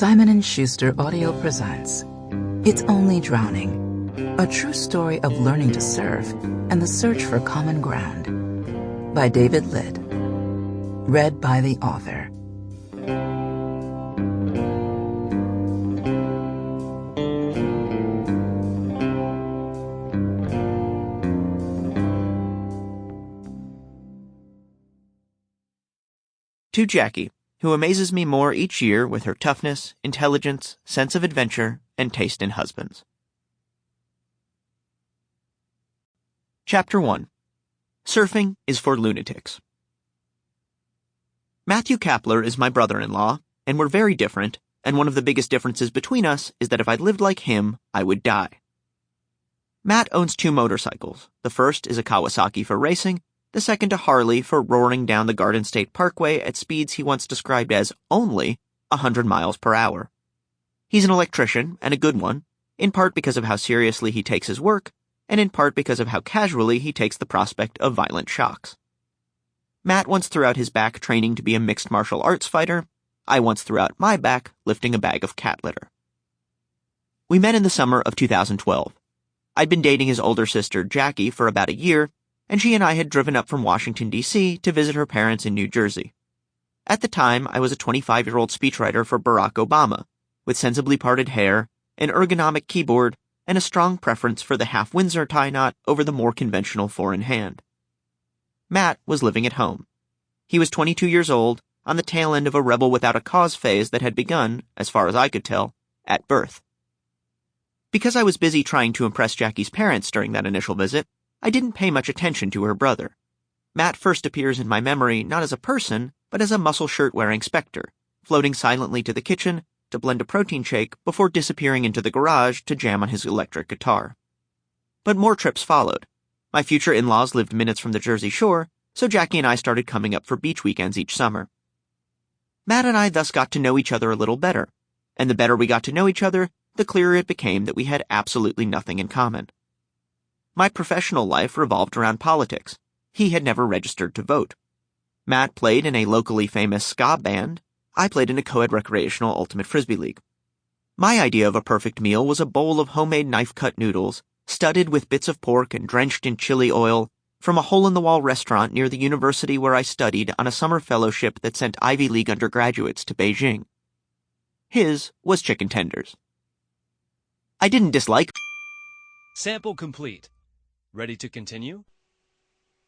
Simon & Schuster Audio presents It's Only Drowning, a true story of learning to surf and the search for common ground, by David Litt. Read by the author. To Jackie, who amazes me more each year with her toughness, intelligence, sense of adventure, and taste in husbands. Chapter 1. Surfing is for Lunatics. Matthew Kapler is my brother-in-law, and we're very different, and one of the biggest differences between us is that if I lived like him, I would die. Matt owns 2 motorcycles. The first is a Kawasaki for racing, the second a Harley for roaring down the Garden State Parkway at speeds he once described as only 100 miles per hour. He's an electrician, and a good one, in part because of how seriously he takes his work, and in part because of how casually he takes the prospect of violent shocks. Matt once threw out his back training to be a mixed martial arts fighter. I once threw out my back lifting a bag of cat litter. We met in the summer of 2012. I'd been dating his older sister, Jackie, for about a year, and she and I had driven up from Washington, D.C. to visit her parents in New Jersey. At the time, I was a 25-year-old speechwriter for Barack Obama, with sensibly parted hair, an ergonomic keyboard, and a strong preference for the half-Windsor tie knot over the more conventional four-in-hand. Matt was living at home. He was 22 years old, on the tail end of a rebel-without-a-cause phase that had begun, as far as I could tell, at birth. Because I was busy trying to impress Jackie's parents during that initial visit, I didn't pay much attention to her brother. Matt first appears in my memory not as a person, but as a muscle shirt-wearing specter, floating silently to the kitchen to blend a protein shake before disappearing into the garage to jam on his electric guitar. But more trips followed. My future in-laws lived minutes from the Jersey Shore, so Jackie and I started coming up for beach weekends each summer. Matt and I thus got to know each other a little better, and the better we got to know each other, the clearer it became that we had absolutely nothing in common. My professional life revolved around politics. He had never registered to vote. Matt played in a locally famous ska band. I played in a co-ed recreational ultimate frisbee league. My idea of a perfect meal was a bowl of homemade knife-cut noodles, studded with bits of pork and drenched in chili oil, from a hole-in-the-wall restaurant near the university where I studied on a summer fellowship that sent Ivy League undergraduates to Beijing. His was chicken tenders. I didn't dislike. Sample complete. Ready to continue?